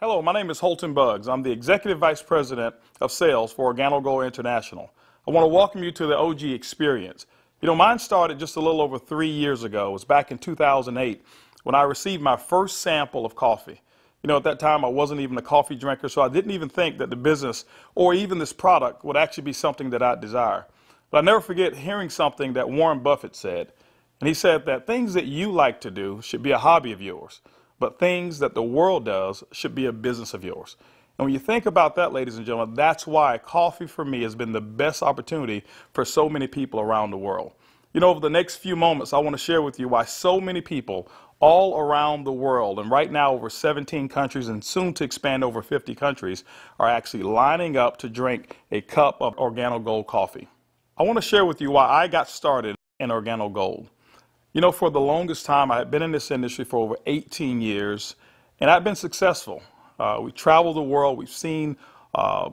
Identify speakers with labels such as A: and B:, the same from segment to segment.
A: Hello, my name is Holton Buggs. I'm the Executive Vice President of Sales for Organo Gold International. I want to welcome you to the OG experience. Mine started just a little over 3 years ago. It was back in 2008 when I received my first sample of coffee. At that time I wasn't even a coffee drinker, so I didn't even think that the business or even this product would actually be something that I'd desire. But I never forget hearing something that Warren Buffett said. And he said that things that you like to do should be a hobby of yours, but things that the world does should be a business of yours. And when you think about that, ladies and gentlemen, that's why coffee for me has been the best opportunity for so many people around the world. Over the next few moments, I want to share with you why so many people all around the world, and right now over 17 countries and soon to expand over 50 countries, are actually lining up to drink a cup of Organo Gold coffee. I want to share with you why I got started in Organo Gold. For the longest time, I had been in this industry for over 18 years, and I've been successful. We traveled the world. We've seen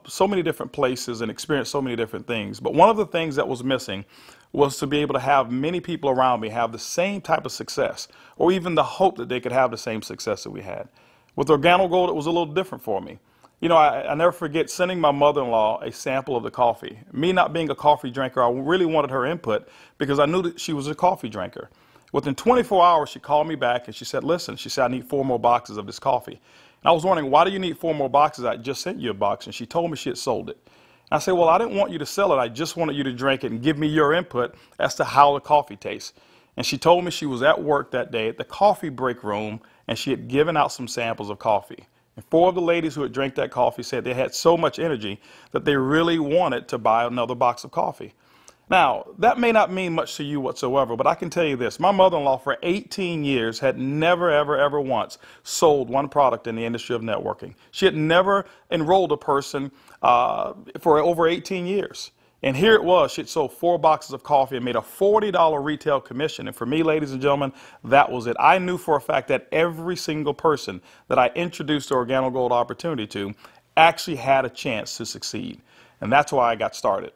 A: so many different places and experienced so many different things. But one of the things that was missing was to be able to have many people around me have the same type of success, or even the hope that they could have the same success that we had. With Organo Gold, it was a little different for me. I never forget sending my mother-in-law a sample of the coffee. Me not being a coffee drinker, I really wanted her input because I knew that she was a coffee drinker. Within 24 hours, she called me back and she said, listen, she said, I need 4 more boxes of this coffee. And I was wondering, why do you need 4 more boxes? I just sent you a box. And she told me she had sold it. And I said, well, I didn't want you to sell it. I just wanted you to drink it and give me your input as to how the coffee tastes. And she told me she was at work that day at the coffee break room, and she had given out some samples of coffee. And 4 of the ladies who had drank that coffee said they had so much energy that they really wanted to buy another box of coffee. Now, that may not mean much to you whatsoever, but I can tell you this. My mother-in-law for 18 years had never, ever once sold one product in the industry of networking. She had never enrolled a person for over 18 years. And here it was. She had sold 4 boxes of coffee and made a $40 retail commission. And for me, ladies and gentlemen, that was it. I knew for a fact that every single person that I introduced the Organo Gold opportunity to actually had a chance to succeed. And that's why I got started.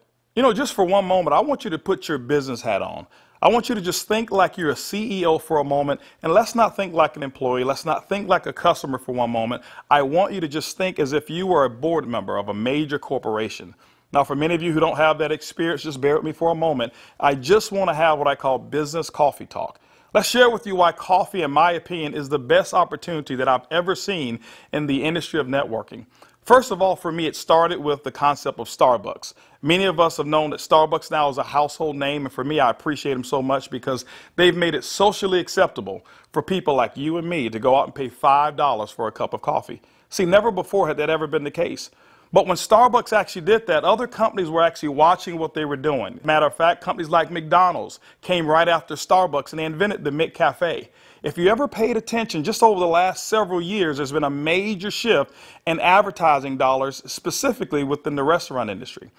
A: Just for one moment, I want you to put your business hat on. I want you to just think like you're a CEO for a moment, and let's not think like an employee. Let's not think like a customer for one moment. I want you to just think as if you were a board member of a major corporation. Now, for many of you who don't have that experience, just bear with me for a moment. I just want to have what I call business coffee talk. Let's share with you why coffee, in my opinion, is the best opportunity that I've ever seen in the industry of networking. First of all, for me, it started with the concept of Starbucks. Many of us have known that Starbucks now is a household name, and for me, I appreciate them so much because they've made it socially acceptable for people like you and me to go out and pay $5 for a cup of coffee. See, never before had that ever been the case. But when Starbucks actually did that, other companies were actually watching what they were doing. Matter of fact, companies like McDonald's came right after Starbucks and they invented the McCafe. If you ever paid attention, just over the last several years, there's been a major shift in advertising dollars, specifically within the restaurant industry.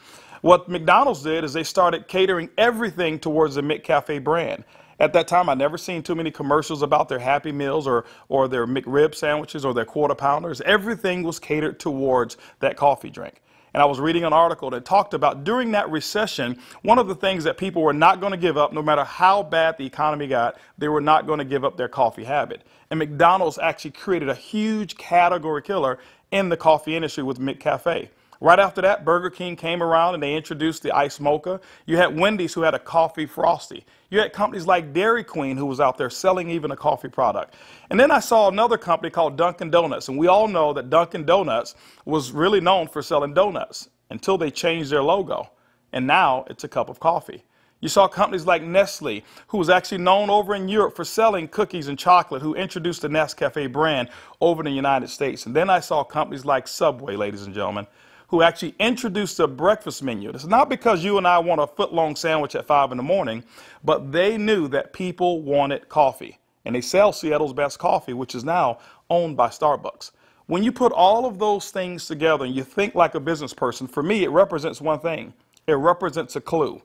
A: What McDonald's did is they started catering everything towards the McCafe brand. At that time, I'd never seen too many commercials about their Happy Meals or their McRib sandwiches or their Quarter Pounders. Everything was catered towards that coffee drink. And I was reading an article that talked about during that recession, one of the things that people were not going to give up, no matter how bad the economy got, they were not going to give up their coffee habit. And McDonald's actually created a huge category killer in the coffee industry with McCafe. Right after that, Burger King came around and they introduced the Iced Mocha. You had Wendy's who had a coffee frosty. You had companies like Dairy Queen who was out there selling even a coffee product. And then I saw another company called Dunkin' Donuts. And we all know that Dunkin' Donuts was really known for selling donuts until they changed their logo. And now it's a cup of coffee. You saw companies like Nestle, who was actually known over in Europe for selling cookies and chocolate, who introduced the Nescafe brand over in the United States. And then I saw companies like Subway, ladies and gentlemen, who actually introduced a breakfast menu. It's not because you and I want a foot-long sandwich at 5 in the morning, but they knew that people wanted coffee. And they sell Seattle's best coffee, which is now owned by Starbucks. When you put all of those things together and you think like a business person, for me, it represents one thing. It represents a clue.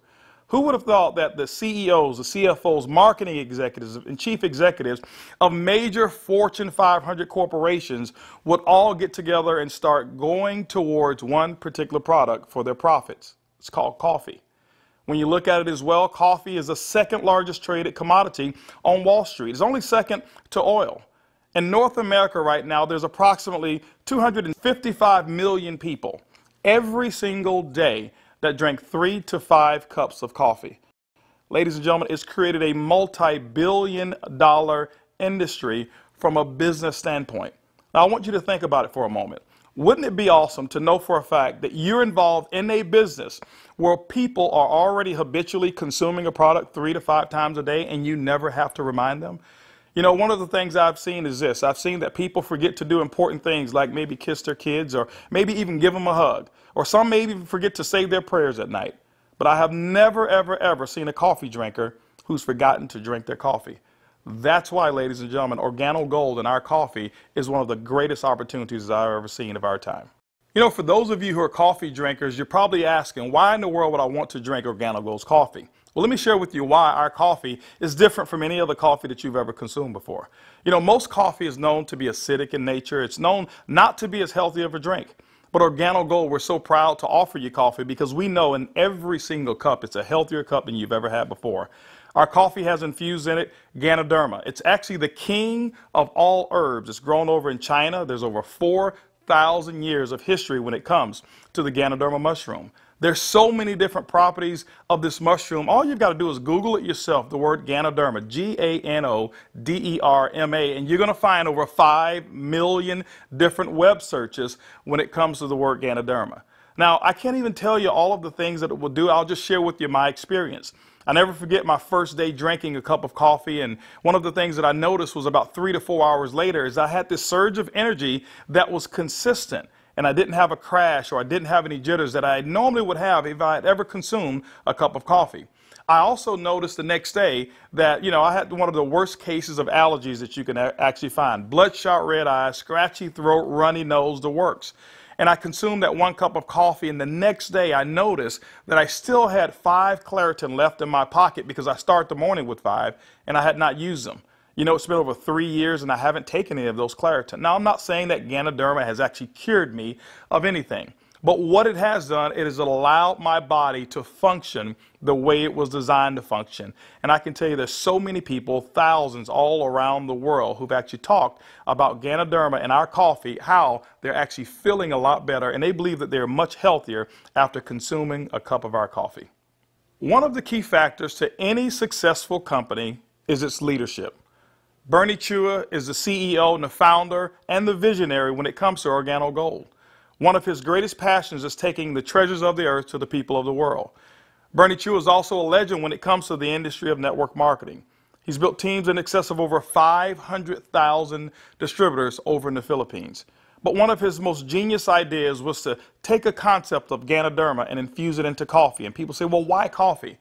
A: Who would have thought that the CEOs, the CFOs, marketing executives, and chief executives of major Fortune 500 corporations would all get together and start going towards one particular product for their profits? It's called coffee. When you look at it as well, coffee is the second largest traded commodity on Wall Street. It's only second to oil. In North America right now, there's approximately 255 million people every single day that drink 3 to 5 cups of coffee. Ladies and gentlemen, it's created a multi-billion-dollar industry from a business standpoint. Now, I want you to think about it for a moment. Wouldn't it be awesome to know for a fact that you're involved in a business where people are already habitually consuming a product 3 to 5 times a day and you never have to remind them? You know, one of the things I've seen is this. I've seen that people forget to do important things like maybe kiss their kids or maybe even give them a hug. Or some maybe even forget to say their prayers at night. But I have never, ever, ever seen a coffee drinker who's forgotten to drink their coffee. That's why, ladies and gentlemen, Organo Gold in our coffee is one of the greatest opportunities I've ever seen of our time. You know, for those of you who are coffee drinkers, you're probably asking, why in the world would I want to drink Organo Gold's coffee? Well, let me share with you why our coffee is different from any other coffee that you've ever consumed before. You know, most coffee is known to be acidic in nature. It's known not to be as healthy of a drink. But Organo Gold, we're so proud to offer you coffee because we know in every single cup it's a healthier cup than you've ever had before. Our coffee has infused in it Ganoderma. It's actually the king of all herbs. It's grown over in China. There's over 4,000 years of history when it comes to the Ganoderma mushroom. There's so many different properties of this mushroom. All you've got to do is Google it yourself, the word Ganoderma, Ganoderma, and you're going to find over 5 million different web searches when it comes to the word Ganoderma. Now, I can't even tell you all of the things that it will do. I'll just share with you my experience. I never forget my first day drinking a cup of coffee, and one of the things that I noticed was about 3 to 4 hours later is I had this surge of energy that was consistent. And I didn't have a crash or I didn't have any jitters that I normally would have if I had ever consumed a cup of coffee. I also noticed the next day that, I had one of the worst cases of allergies that you can actually find. Bloodshot red eyes, scratchy throat, runny nose, the works. And I consumed that 1 cup of coffee, and the next day I noticed that I still had 5 Claritin left in my pocket because I start the morning with 5 and I had not used them. You know, it's been over 3 years and I haven't taken any of those Claritin. Now, I'm not saying that Ganoderma has actually cured me of anything, but what it has done, it has allowed my body to function the way it was designed to function. And I can tell you there's so many people, thousands all around the world, who've actually talked about Ganoderma and our coffee, how they're actually feeling a lot better, and they believe that they're much healthier after consuming a cup of our coffee. One of the key factors to any successful company is its leadership. Bernie Chua is the CEO and the founder and the visionary when it comes to Organo Gold. One of his greatest passions is taking the treasures of the earth to the people of the world. Bernie Chua is also a legend when it comes to the industry of network marketing. He's built teams in excess of over 500,000 distributors over in the Philippines. But one of his most genius ideas was to take a concept of Ganoderma and infuse it into coffee. And people say, well, why coffee?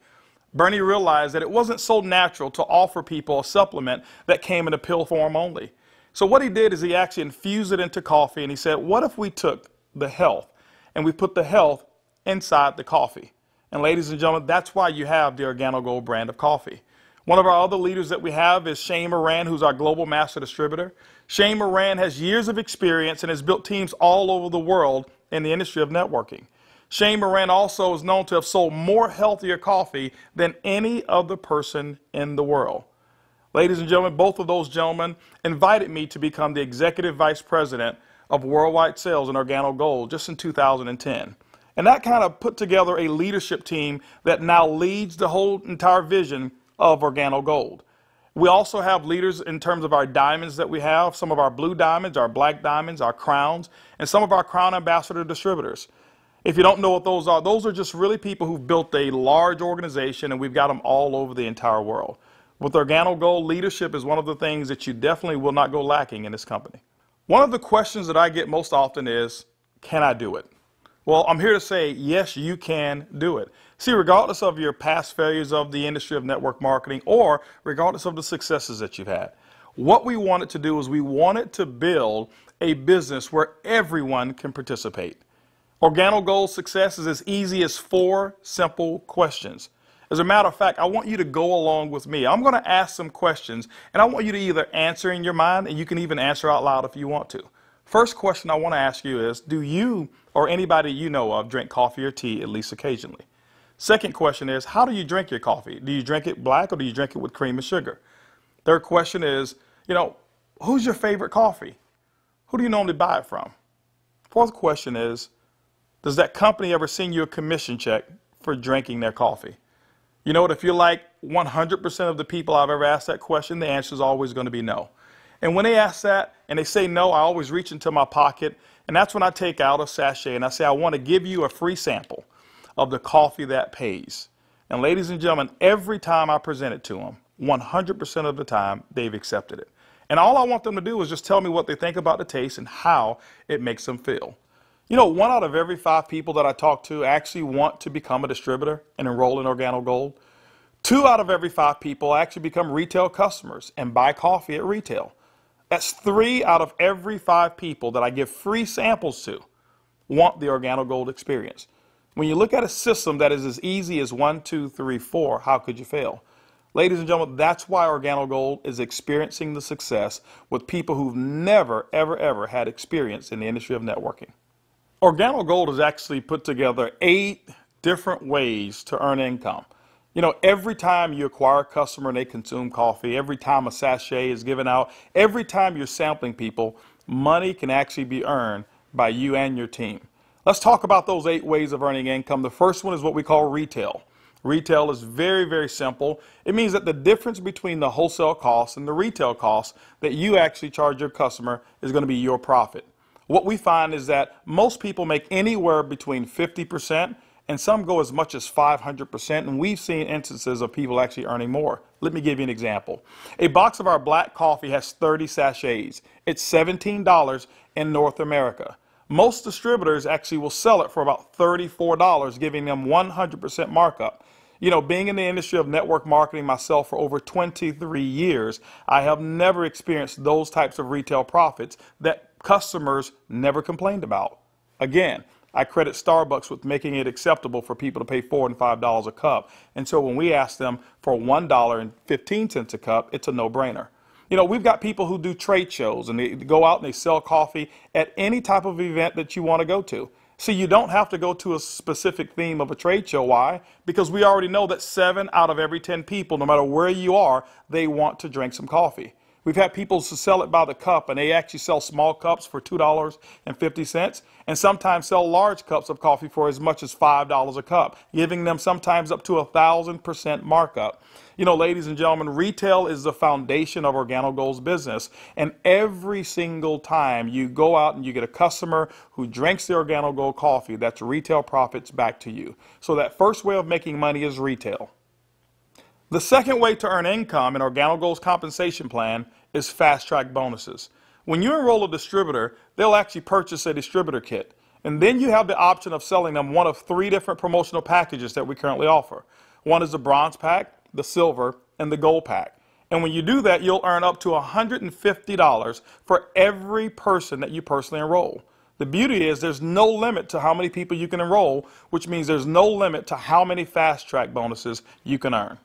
A: Bernie realized that it wasn't so natural to offer people a supplement that came in a pill form only. So what he did is he actually infused it into coffee, and he said, what if we took the health and we put the health inside the coffee? And ladies and gentlemen, that's why you have the Organo Gold brand of coffee. One of our other leaders that we have is Shane Moran, who's our global master distributor. Shane Moran has years of experience and has built teams all over the world in the industry of networking. Shane Moran also is known to have sold more healthier coffee than any other person in the world. Ladies and gentlemen, both of those gentlemen invited me to become the Executive Vice President of Worldwide Sales in Organo Gold just in 2010. And that kind of put together a leadership team that now leads the whole entire vision of Organo Gold. We also have leaders in terms of our diamonds that we have, some of our blue diamonds, our black diamonds, our crowns, and some of our crown ambassador distributors. If you don't know what those are just really people who've built a large organization, and we've got them all over the entire world. With Organo Gold, leadership is one of the things that you definitely will not go lacking in this company. One of the questions that I get most often is, can I do it? Well, I'm here to say, yes, you can do it. See, regardless of your past failures of the industry of network marketing or regardless of the successes that you've had, what we wanted to do is we wanted to build a business where everyone can participate. Organo Gold's success is as easy as 4 simple questions. As a matter of fact, I want you to go along with me. I'm going to ask some questions, and I want you to either answer in your mind, and you can even answer out loud if you want to. First question I want to ask you is, do you or anybody you know of drink coffee or tea at least occasionally? Second question is, how do you drink your coffee? Do you drink it black or do you drink it with cream and sugar? Third question is, who's your favorite coffee? Who do you normally buy it from? Fourth question is, does that company ever send you a commission check for drinking their coffee? You know what, if you're like 100% of the people I've ever asked that question, the answer is always going to be no. And when they ask that and they say no, I always reach into my pocket, and that's when I take out a sachet and I say, I want to give you a free sample of the coffee that pays. And ladies and gentlemen, every time I present it to them, 100% of the time, they've accepted it. And all I want them to do is just tell me what they think about the taste and how it makes them feel. You know, 1 out of every 5 people that I talk to actually want to become a distributor and enroll in Organo Gold. 2 out of every 5 people actually become retail customers and buy coffee at retail. That's 3 out of every 5 people that I give free samples to want the Organo Gold experience. When you look at a system that is as easy as 1, 2, 3, 4, how could you fail? Ladies and gentlemen, that's why Organo Gold is experiencing the success with people who've never, ever, ever had experience in the industry of networking. Organo Gold has actually put together 8 different ways to earn income. You know, every time you acquire a customer and they consume coffee, every time a sachet is given out, every time you're sampling people, money can actually be earned by you and your team. Let's talk about those 8 ways of earning income. The first one is what we call retail. Retail is very, very simple. It means that the difference between the wholesale cost and the retail cost that you actually charge your customer is going to be your profit. What we find is that most people make anywhere between 50% and some go as much as 500%, and we've seen instances of people actually earning more. Let me give you an example. A box of our black coffee has 30 sachets. It's $17 in North America. Most distributors actually will sell it for about $34, giving them 100% markup. You know, being in the industry of network marketing myself for over 23 years, I have never experienced those types of retail profits that customers never complained about. Again, I credit Starbucks with making it acceptable for people to pay $4 and $5 a cup. And so when we ask them for $1.15 a cup, it's a no-brainer. You know, we've got people who do trade shows and they go out and they sell coffee at any type of event that you want to go to. See, you don't have to go to a specific theme of a trade show. Why? Because we already know that 7 out of every 10 people, no matter where you are, they want to drink some coffee. We've had people who sell it by the cup, and they actually sell small cups for $2.50 and sometimes sell large cups of coffee for as much as $5 a cup, giving them sometimes up to 1,000% markup. You know, ladies and gentlemen, retail is the foundation of Organo Gold's business, and every single time you go out and you get a customer who drinks the Organo Gold coffee, that's retail profits back to you. So that first way of making money is retail. The second way to earn income in Organo Gold's compensation plan is fast-track bonuses. When you enroll a distributor, they'll actually purchase a distributor kit. And then you have the option of selling them one of 3 different promotional packages that we currently offer. One is the bronze pack, the silver, and the gold pack. And when you do that, you'll earn up to $150 for every person that you personally enroll. The beauty is there's no limit to how many people you can enroll, which means there's no limit to how many fast-track bonuses you can earn.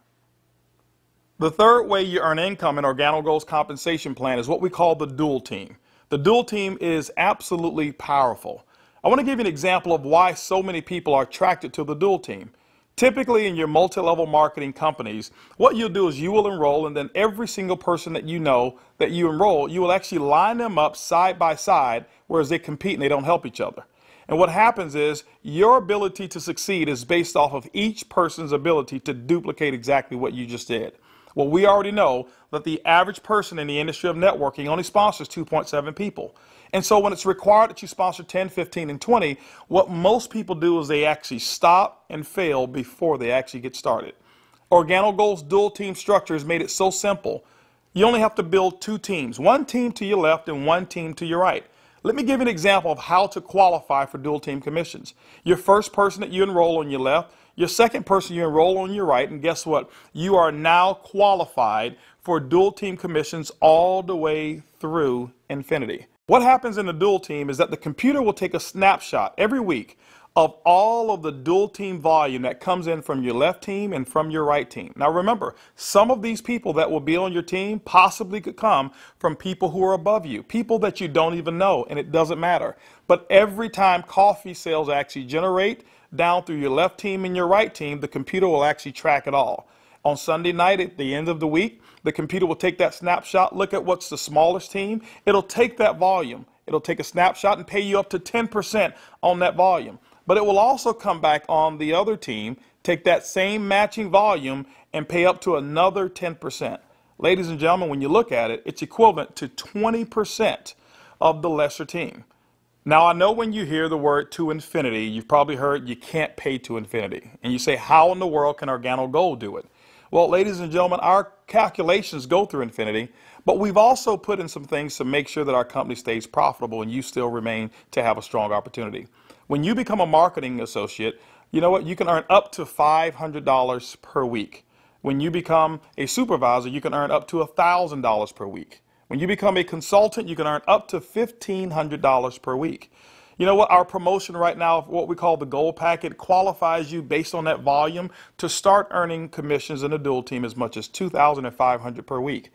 A: The third way you earn income in Organo Gold's compensation plan is what we call the dual team. The dual team is absolutely powerful. I want to give you an example of why so many people are attracted to the dual team. Typically in your multi-level marketing companies, what you'll do is you will enroll, and then every single person that you know that you enroll, you will actually line them up side by side, whereas they compete and they don't help each other. And what happens is your ability to succeed is based off of each person's ability to duplicate exactly what you just did. Well, we already know that the average person in the industry of networking only sponsors 2.7 people. And so when it's required that you sponsor 10, 15, and 20, what most people do is they actually stop and fail before they actually get started. Organo Gold's dual team structure has made it so simple. You only have to build 2 teams, 1 team to your left and 1 team to your right. Let me give you an example of how to qualify for dual team commissions. Your first person that you enroll on your left, your second person you enroll on your right, and guess what? You are now qualified for dual team commissions all the way through infinity. What happens in the dual team is that the computer will take a snapshot every week of all of the dual team volume that comes in from your left team and from your right team. Now remember, some of these people that will be on your team possibly could come from people who are above you, people that you don't even know, and it doesn't matter. But every time coffee sales actually generate down through your left team and your right team, the computer will actually track it all. On Sunday night at the end of the week, the computer will take that snapshot, look at what's the smallest team. It'll take that volume. It'll take a snapshot and pay you up to 10% on that volume. But it will also come back on the other team, take that same matching volume and pay up to another 10%. Ladies and gentlemen, when you look at it, it's equivalent to 20% of the lesser team. Now, I know when you hear the word to infinity, you've probably heard you can't pay to infinity. And you say, how in the world can Organo Gold do it? Well, ladies and gentlemen, our calculations go through infinity, but we've also put in some things to make sure that our company stays profitable and you still remain to have a strong opportunity. When you become a marketing associate, you know what? You can earn up to $500 per week. When you become a supervisor, you can earn up to $1,000 per week. When you become a consultant, you can earn up to $1,500 per week. You know what? Our promotion right now, what we call the Gold Packet, qualifies you based on that volume to start earning commissions in a dual team as much as $2,500 per week.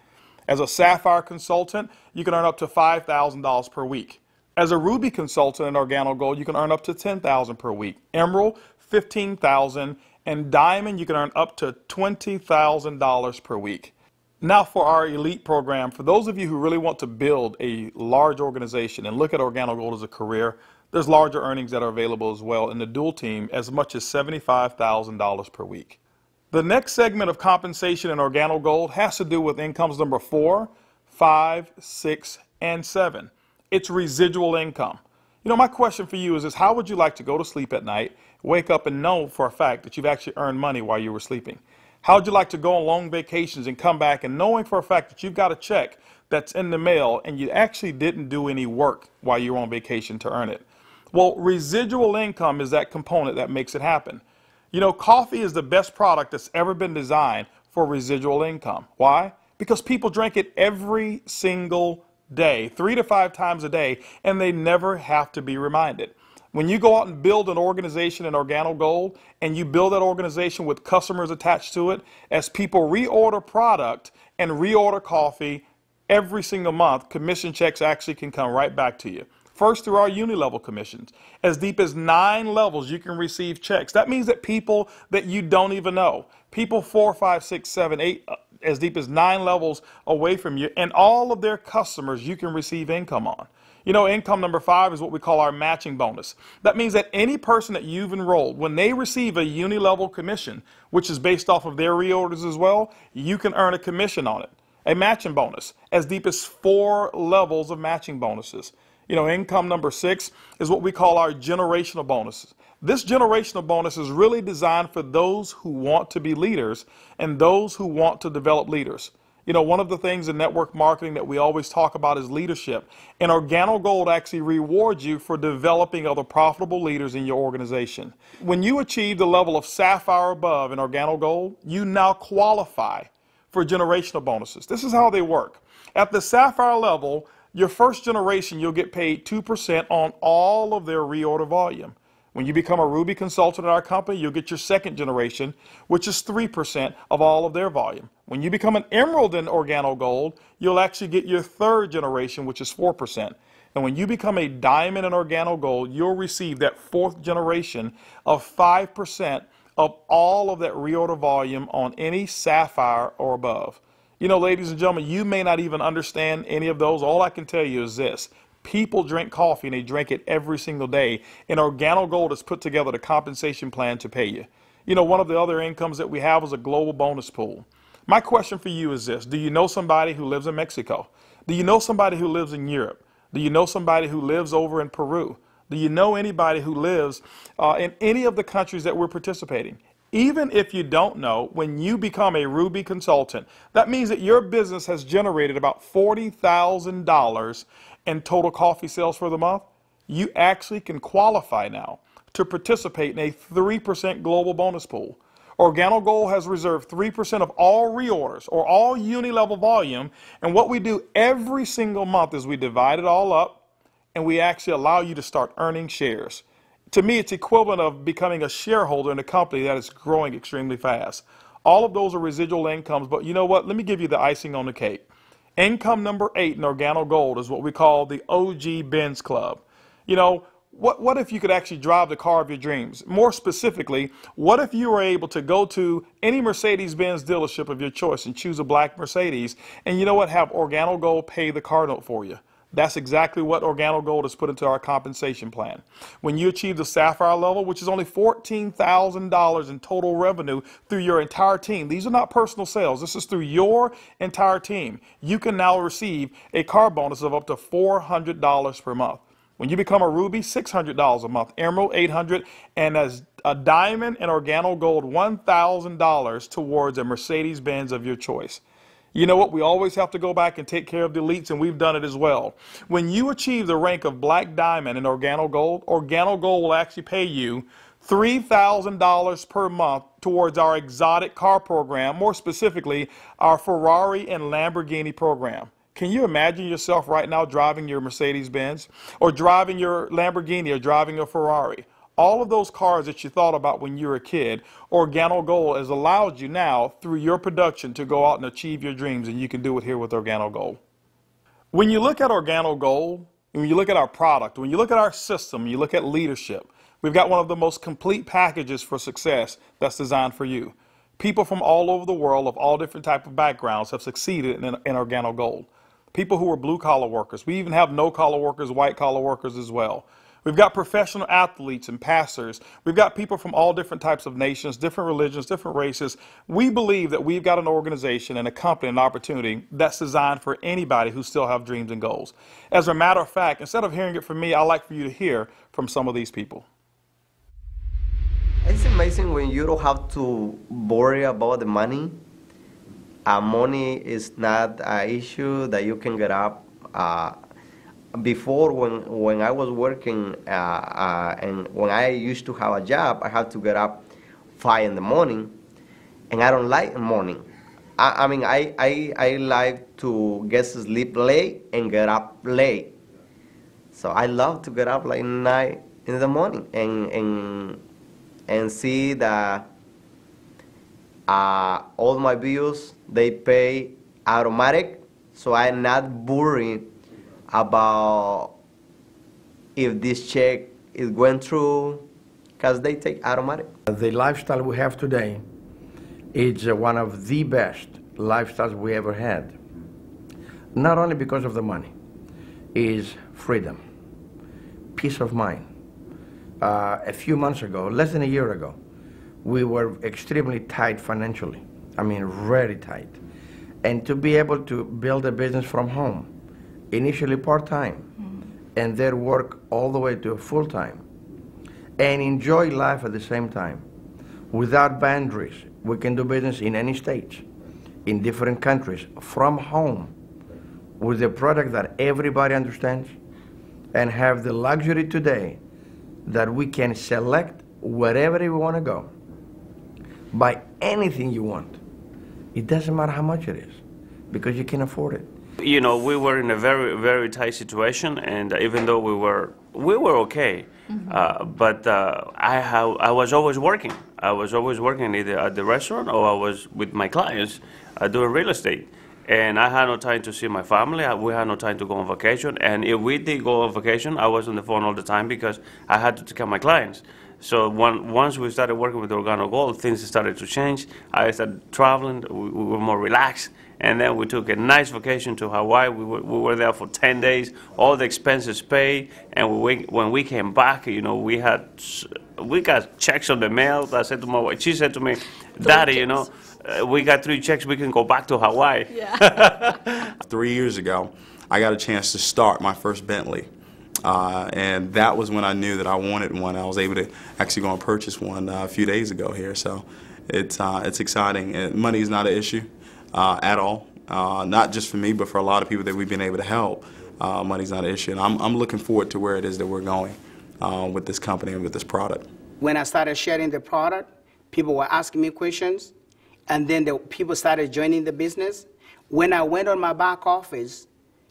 A: As a Sapphire consultant, you can earn up to $5,000 per week. As a Ruby consultant in Organo Gold, you can earn up to $10,000 per week. Emerald, $15,000, and Diamond, you can earn up to $20,000 per week. Now for our elite program, for those of you who really want to build a large organization and look at Organo Gold as a career, there's larger earnings that are available as well in the dual team, as much as $75,000 per week. The next segment of compensation in Organo Gold has to do with incomes number 4, 5, 6, and 7. It's residual income. You know, my question for you is how would you like to go to sleep at night, wake up and know for a fact that you've actually earned money while you were sleeping? How would you like to go on long vacations and come back and knowing for a fact that you've got a check that's in the mail and you actually didn't do any work while you were on vacation to earn it? Well, residual income is that component that makes it happen. You know, coffee is the best product that's ever been designed for residual income. Why? Because people drink it every single day, 3 to 5 times a day, and they never have to be reminded. When you go out and build an organization in Organo Gold and you build that organization with customers attached to it, as people reorder product and reorder coffee every single month, commission checks actually can come right back to you. First, through our uni-level commissions. As deep as 9 levels, you can receive checks. That means that people that you don't even know, people 4, 5, 6, 7, 8, as deep as 9 levels away from you, and all of their customers you can receive income on. You know, income number 5 is what we call our matching bonus. That means that any person that you've enrolled, when they receive a uni-level commission, which is based off of their reorders as well, you can earn a commission on it. A matching bonus, as deep as 4 levels of matching bonuses. You know, income number 6 is what we call our generational bonuses. This generational bonus is really designed for those who want to be leaders and those who want to develop leaders. You know, one of the things in network marketing that we always talk about is leadership. And Organo Gold actually rewards you for developing other profitable leaders in your organization. When you achieve the level of Sapphire above in Organo Gold, you now qualify for generational bonuses. This is how they work. At the Sapphire level, your first generation, you'll get paid 2% on all of their reorder volume. When you become a Ruby consultant at our company, you'll get your second generation, which is 3% of all of their volume. When you become an Emerald in Organo Gold, you'll actually get your third generation, which is 4%. And when you become a Diamond in Organo Gold, you'll receive that fourth generation of 5% of all of that reorder volume on any Sapphire or above. You know, ladies and gentlemen, you may not even understand any of those. All I can tell you is this. People drink coffee and they drink it every single day. And Organo Gold has put together the compensation plan to pay you. You know, one of the other incomes that we have is a global bonus pool. My question for you is this. Do you know somebody who lives in Mexico? Do you know somebody who lives in Europe? Do you know somebody who lives over in Peru? Do you know anybody who lives in any of the countries that we're participating? Even if you don't know, when you become a Ruby consultant, that means that your business has generated about $40,000 in total coffee sales for the month. You actually can qualify now to participate in a 3% global bonus pool. Organo Gold has reserved 3% of all reorders or all uni-level volume, and what we do every single month is we divide it all up and we actually allow you to start earning shares. To me, it's equivalent of becoming a shareholder in a company that is growing extremely fast. All of those are residual incomes, but you know what? Let me give you the icing on the cake. Income number 8 in Organo Gold is what we call the OG Benz Club. You know, what if you could actually drive the car of your dreams? More specifically, what if you were able to go to any Mercedes-Benz dealership of your choice and choose a black Mercedes, and you know what, have Organo Gold pay the car note for you? That's exactly what Organo Gold has put into our compensation plan. When you achieve the Sapphire level, which is only $14,000 in total revenue through your entire team, these are not personal sales, this is through your entire team, you can now receive a car bonus of up to $400 per month. When you become a Ruby, $600 a month, Emerald, $800, and as a Diamond and Organo Gold, $1,000 towards a Mercedes-Benz of your choice. You know what? We always have to go back and take care of the elites, and we've done it as well. When you achieve the rank of Black Diamond in Organo Gold will actually pay you $3,000 per month towards our exotic car program, more specifically, our Ferrari and Lamborghini program. Can you imagine yourself right now driving your Mercedes-Benz, or driving your Lamborghini, or driving a Ferrari? All of those cars that you thought about when you were a kid, Organo Gold has allowed you now, through your production, to go out and achieve your dreams, and you can do it here with Organo Gold. When you look at Organo Gold, when you look at our product, when you look at our system, you look at leadership, we've got one of the most complete packages for success that's designed for you. People from all over the world, of all different types of backgrounds, have succeeded in Organo Gold. People who are blue-collar workers. We even have no-collar workers, white-collar workers as well. We've got professional athletes and pastors. We've got people from all different types of nations, different religions, different races. We believe that we've got an organization and a company, an opportunity that's designed for anybody who still have dreams and goals. As a matter of fact, instead of hearing it from me, I'd like for you to hear from some of these people.
B: It's amazing when you don't have to worry about the money. Money is not an issue that you can get up. Before, when I was working and when I used to have a job, I had to get up 5 in the morning, and I don't like the morning. I mean, I like to get to sleep late and get up late. So I love to get up like 9 in the morning and see that all my bills, they pay automatic, so I'm not worried about if this check is going through, because they take automatic.
C: The lifestyle we have today is one of the best lifestyles we ever had. Not only because of the money, is freedom, peace of mind. A few months ago, less than a year ago, we were extremely tight financially. I mean, very tight. And to be able to build a business from home, initially part-time, and then work all the way to full-time, and enjoy life at the same time, without boundaries. We can do business in any state, in different countries, from home, with a product that everybody understands, and have the luxury today that we can select wherever we want to go, buy anything you want. It doesn't matter how much it is, because you can afford it.
D: You know, we were in a very, very tight situation, and even though we were okay, but I was always working. I was always working either at the restaurant or I was with my clients doing real estate. And I had no time to see my family. We had no time to go on vacation. And if we did go on vacation, I was on the phone all the time because I had to take care of my clients. So once we started working with Organo Gold, things started to change. I started traveling. We were more relaxed. And then we took a nice vacation to Hawaii. We were there for 10 days, all the expenses paid. And when we came back, you know, we got checks on the mail. I said to my wife, she said to me, Daddy, you know, we got 3 checks, we can go back to Hawaii.
E: Yeah. 3 years ago, I got a chance to start my first Bentley. And that was when I knew that I wanted one. I was able to actually go and purchase one a few days ago here. So it's exciting. And money is not an issue at all. Not just for me, but for a lot of people that we've been able to help. Money's not an issue. And I'm looking forward to where it is that we're going with this company and with this product.
F: When I started sharing the product, people were asking me questions. And then the people started joining the business. When I went on my back office,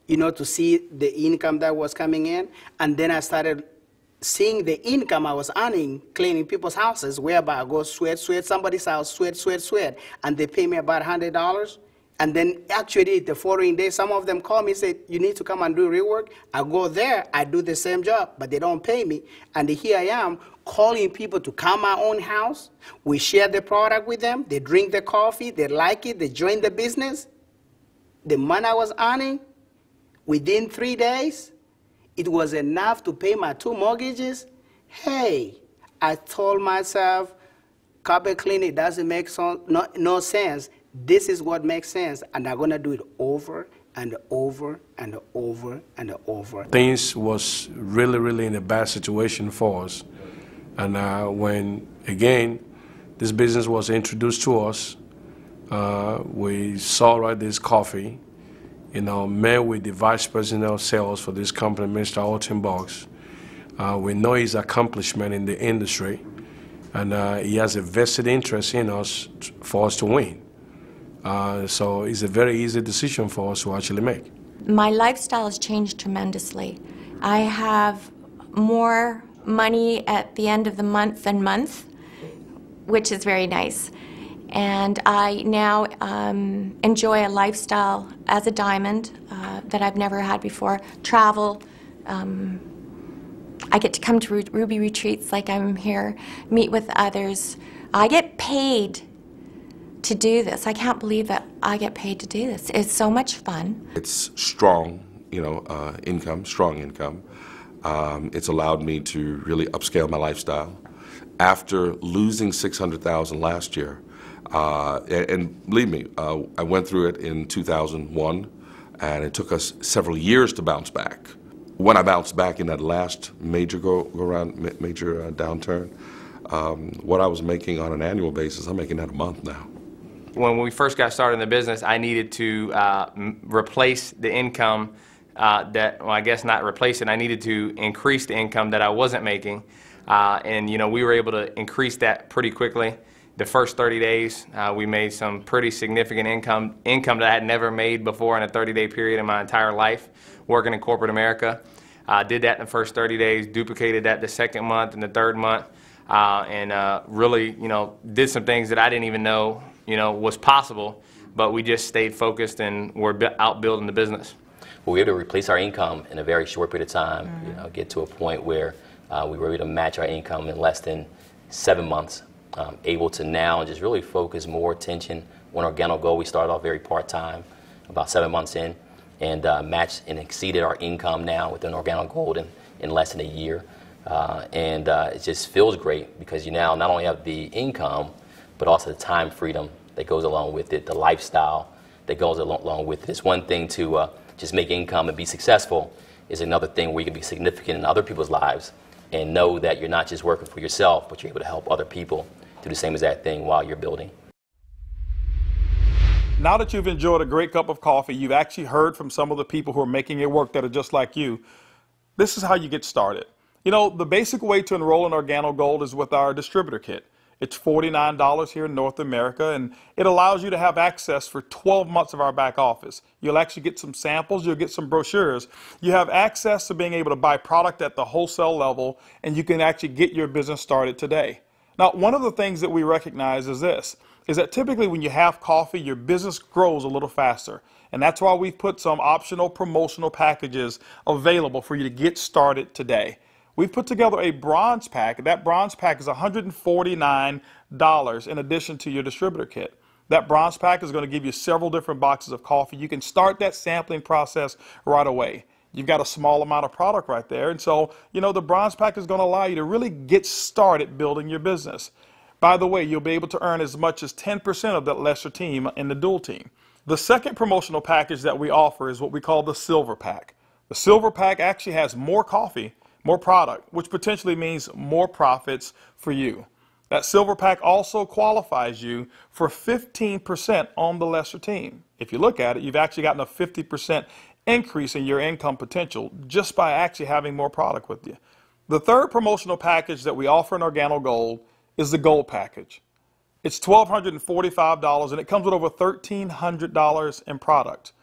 F: you know, to see the income that was coming in, and then I started seeing the income I was earning cleaning people's houses, whereby I go sweat somebody's house, sweat, and they pay me about $100. And then actually the following day, some of them call me and say, you need to come and do rework. I go there, I do the same job, but they don't pay me. And here I am calling people to come my own house. We share the product with them. They drink the coffee. They like it. They join the business. The money I was earning, within 3 days, it was enough to pay my 2 mortgages. Hey, I told myself, carpet cleaning doesn't make no sense. This is what makes sense, and I'm gonna do it over and over and over and over.
G: Things was really, really in a bad situation for us. And when, again, this business was introduced to us, we saw this coffee, met with the vice president of sales for this company, Mr. Holton Buggs. We know his accomplishment in the industry, and he has a vested interest in us for us to win. So it's a very easy decision for us to actually make.
H: My lifestyle has changed tremendously. I have more money at the end of the month, which is very nice. And I now enjoy a lifestyle as a diamond that I've never had before. Travel. I get to come to Ruby retreats like I'm here, meet with others. I get paid to do this. I can't believe that I get paid to do this. It's so much fun.
I: It's strong, income, strong income. It's allowed me to really upscale my lifestyle. After losing $600,000 last year, and believe me, I went through it in 2001, and it took us several years to bounce back. When I bounced back in that last major downturn, what I was making on an annual basis, I'm making that a month now.
J: When we first got started in the business, I needed to replace the income I guess not replace it, I needed to increase the income that I wasn't making. And we were able to increase that pretty quickly. The first 30 days, we made some pretty significant income that I had never made before in a 30-day period in my entire life working in corporate America. Did that in the first 30 days, duplicated that the second month and the third month, and really, did some things that I didn't even know, was possible, but we just stayed focused and were out building the business.
K: We were able to replace our income in a very short period of time, get to a point where we were able to match our income in less than 7 months. Able to now just really focus more attention on Organo Gold. We started off very part-time, about 7 months in, and matched and exceeded our income now within Organo Gold in less than a year. It just feels great because you now not only have the income, but also the time freedom that goes along with it, the lifestyle that goes along with it. It's one thing to just make income and be successful. Is another thing where you can be significant in other people's lives and know that you're not just working for yourself, but you're able to help other people do the same exact thing while you're building.
A: Now that you've enjoyed a great cup of coffee, you've actually heard from some of the people who are making it work that are just like you. This is how you get started. The basic way to enroll in Organo Gold is with our distributor kit. It's $49 here in North America, and it allows you to have access for 12 months of our back office. You'll actually get some samples, you'll get some brochures. You have access to being able to buy product at the wholesale level, and you can actually get your business started today. Now, one of the things that we recognize is this, is that typically when you have coffee, your business grows a little faster. And that's why we've put some optional promotional packages available for you to get started today. We've put together a bronze pack. That bronze pack is $149 in addition to your distributor kit. That bronze pack is going to give you several different boxes of coffee. You can start that sampling process right away. You've got a small amount of product right there. And so, the bronze pack is going to allow you to really get started building your business. By the way, you'll be able to earn as much as 10% of that lesser team in the dual team. The second promotional package that we offer is what we call the silver pack. The silver pack actually has more coffee, more product, which potentially means more profits for you. That silver pack also qualifies you for 15% on the lesser team. If you look at it, you've actually gotten a 50% increase in your income potential just by actually having more product with you. The third promotional package that we offer in Organo Gold is the Gold package. It's $1,245 and it comes with over $1,300 in product.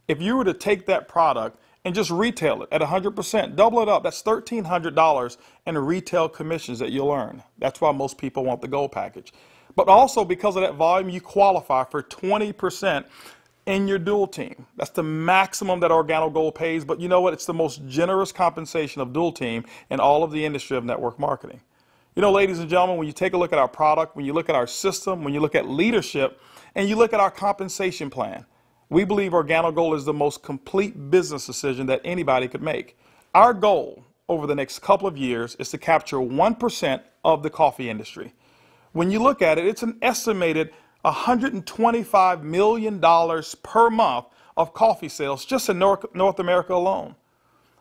A: If you were to take that product and just retail it at 100%, double it up, that's $1,300 in retail commissions that you'll earn. That's why most people want the Gold package. But also because of that volume, you qualify for 20% in your dual team. That's the maximum that Organo Gold pays, but you know what? It's the most generous compensation of dual team in all of the industry of network marketing. You know, ladies and gentlemen, when you take a look at our product, when you look at our system, when you look at leadership, and you look at our compensation plan, we believe Organo Gold is the most complete business decision that anybody could make. Our goal over the next couple of years is to capture 1% of the coffee industry. When you look at it, it's an estimated $125 million per month of coffee sales just in North America alone.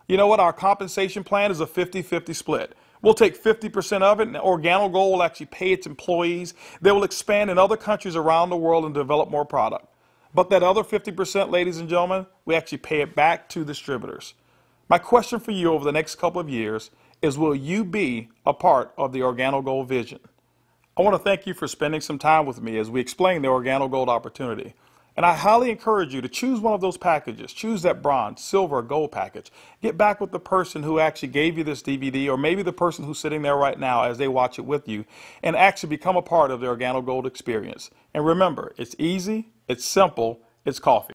A: You know what? Our compensation plan is a 50-50 split. We'll take 50% of it, and Organo Gold will actually pay its employees. They will expand in other countries around the world and develop more product. But that other 50%, ladies and gentlemen, we actually pay it back to distributors. My question for you over the next couple of years is, will you be a part of the Organo Gold vision? I want to thank you for spending some time with me as we explain the Organo Gold opportunity. And I highly encourage you to choose one of those packages. Choose that bronze, silver, or gold package. Get back with the person who actually gave you this DVD, or maybe the person who's sitting there right now as they watch it with you, and actually become a part of the Organo Gold experience. And remember, it's easy, it's simple, it's coffee.